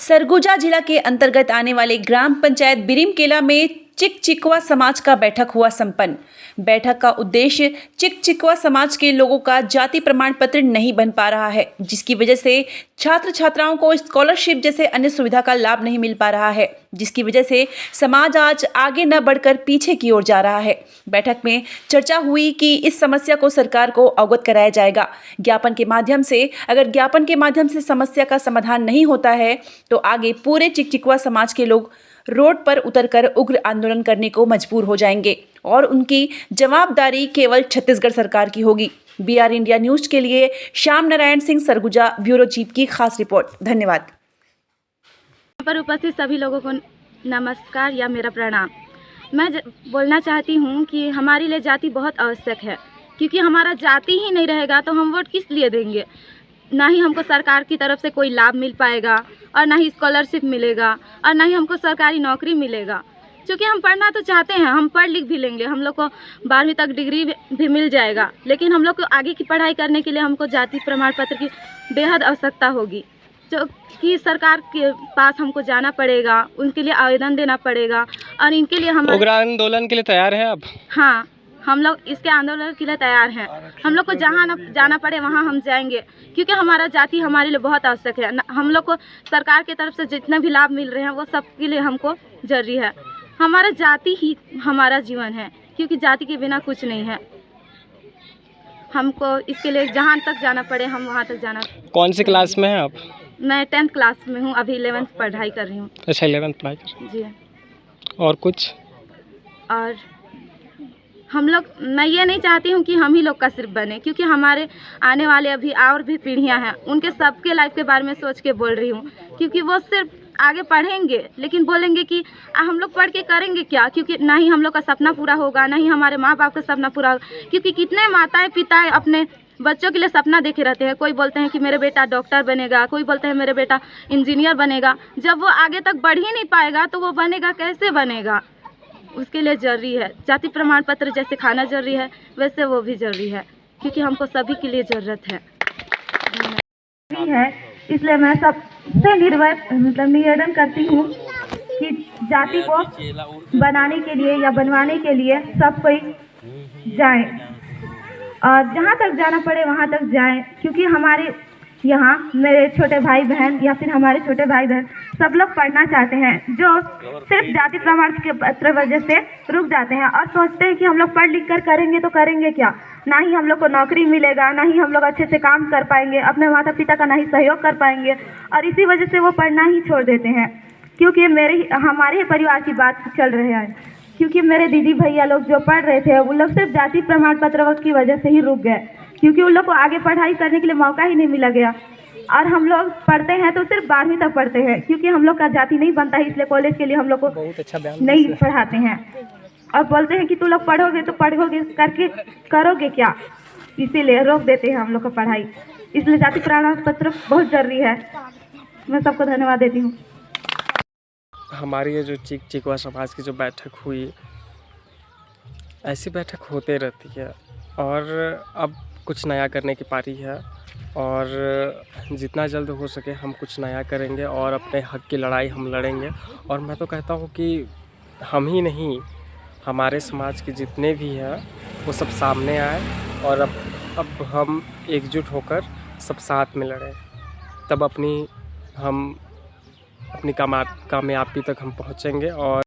सरगुजा जिला के अंतर्गत आने वाले ग्राम पंचायत बिरिमकेला में चिकचिकवा समाज का बैठक हुआ संपन्न। बैठक का उद्देश्य चिकचिकवा समाज के लोगों का जाति प्रमाण पत्र नहीं बन पा रहा है, जिसकी वजह से छात्र छात्राओं को स्कॉलरशिप जैसे अन्य सुविधा का लाभ नहीं मिल पा रहा है, जिसकी वजह से समाज आज आगे न बढ़कर पीछे की ओर जा रहा है। बैठक में चर्चा हुई कि इस समस्या को सरकार को अवगत कराया जाएगा। ज्ञापन के माध्यम से अगर ज्ञापन के माध्यम से समस्या का समाधान नहीं होता है तो आगे पूरे चिकचिकवा समाज के लोग रोड पर उतरकर उग्र आंदोलन करने को मजबूर हो जाएंगे और उनकी जवाबदारी केवल छत्तीसगढ़ सरकार की होगी। BR इंडिया न्यूज के लिए श्याम नारायण सिंह, सरगुजा, ब्यूरो चीफ की खास रिपोर्ट। धन्यवाद। पर उपस्थित सभी लोगों को नमस्कार या मेरा प्रणाम। मैं बोलना चाहती हूँ कि हमारे लिए जाति बहुत आवश्यक है, क्योंकि हमारा जाति ही नहीं रहेगा तो हम वोट किस लिए देंगे। ना ही हमको सरकार की तरफ से कोई लाभ मिल पाएगा और ना ही स्कॉलरशिप मिलेगा और ना ही हमको सरकारी नौकरी मिलेगा। क्योंकि हम पढ़ना तो चाहते हैं, हम पढ़ लिख भी लेंगे, हम लोग को 12वीं तक डिग्री भी मिल जाएगा, लेकिन हम लोग को आगे की पढ़ाई करने के लिए हमको जाति प्रमाण पत्र की बेहद आवश्यकता होगी, जो कि सरकार के पास हमको जाना पड़ेगा, उनके लिए आवेदन देना पड़ेगा और इनके लिए हम उग्र आंदोलन के लिए तैयार हैं अब? हाँ, हम लोग इसके आंदोलन के लिए तैयार हैं। हम लोग को जहाँ जाना पड़े वहाँ हम जाएंगे, क्योंकि हमारा जाति हमारे लिए बहुत आवश्यक है। हम लोग को सरकार की तरफ से जितने भी लाभ मिल रहे हैं वो सब के लिए हमको जरूरी है। हमारा जाति ही हमारा जीवन है, क्योंकि जाति के बिना कुछ नहीं है। हमको इसके लिए जहाँ तक जाना पड़े हम वहाँ तक जाना। कौन सी क्लास में हैं आप? मैं 10th क्लास में हूँ, अभी 11th पढ़ाई कर रही हूँ। अच्छा, 11th पढ़ाई कर रही हैं। जी। और कुछ? और हम लोग, मैं ये नहीं चाहती हूँ कि हम ही लोग का सिर्फ बने, क्योंकि हमारे आने वाले अभी और भी पीढ़ियाँ हैं, उनके सबके लाइफ के बारे में सोच के बोल रही हूँ। क्योंकि वो सिर्फ आगे पढ़ेंगे लेकिन बोलेंगे कि हम लोग पढ़ के करेंगे क्या, क्योंकि ना ही हम लोग का सपना पूरा होगा, ना ही हमारे माँ बाप का सपना पूरा होगा। क्योंकि कितने माताएं पिताएं अपने बच्चों के लिए सपना देखे रहते हैं। कोई बोलते हैं कि मेरे बेटा डॉक्टर बनेगा, कोई बोलते हैं मेरे बेटा इंजीनियर बनेगा। जब वो आगे तक बढ़ ही नहीं पाएगा तो वो बनेगा कैसे बनेगा। उसके लिए ज़रूरी है जाति प्रमाण पत्र, जैसे खाना ज़रूरी है वैसे वो भी ज़रूरी है, क्योंकि हमको सभी के लिए ज़रूरत है। इसलिए मैं सबसे निवेदन करती हूँ कि जाति को बनाने के लिए या बनवाने के लिए सब कोई जाए और जहाँ तक जाना पड़े वहाँ तक जाए, क्योंकि हमारे यहाँ मेरे छोटे भाई बहन या फिर हमारे छोटे भाई बहन सब लोग पढ़ना चाहते हैं, जो सिर्फ जाति प्रमाण के पत्र वजह से रुक जाते हैं और सोचते हैं कि हम लोग पढ़ लिख कर करेंगे तो करेंगे क्या। ना ही हम लोग को नौकरी मिलेगा, ना ही हम लोग अच्छे से काम कर पाएंगे, अपने माता पिता का ना ही सहयोग कर पाएंगे, और इसी वजह से वो पढ़ना ही छोड़ देते हैं। क्योंकि हमारे ही परिवार की बात चल रही है, क्योंकि मेरे दीदी भैया लोग जो पढ़ रहे थे वो लोग सिर्फ जाति प्रमाण पत्र की वजह से ही रुक गए, क्योंकि उन लोग को आगे पढ़ाई करने के लिए मौका ही नहीं मिला गया। और हम लोग पढ़ते हैं तो सिर्फ 12वीं तक पढ़ते हैं, क्योंकि हम लोग का जाति नहीं बनता है, इसलिए कॉलेज के लिए हम लोग को नहीं पढ़ाते हैं और बोलते हैं कि तू लोग पढ़ोगे तो पढ़ोगे करके करोगे क्या, इसीलिए रोक देते हैं हम लोग का पढ़ाई। इसलिए जाति प्रमाण पत्र बहुत ज़रूरी है। मैं सबको धन्यवाद देती हूँ। हमारी ये जो चिकचिकवा समाज की जो बैठक हुई, ऐसी बैठक होते रहती है और अब कुछ नया करने की पारी है और जितना जल्द हो सके हम कुछ नया करेंगे और अपने हक की लड़ाई हम लड़ेंगे। और मैं तो कहता हूँ कि हम ही नहीं, हमारे समाज के जितने भी हैं वो सब सामने आए और अब हम एकजुट होकर सब साथ में लड़ें, तब हम अपनी कामयाबी तक हम पहुँचेंगे। और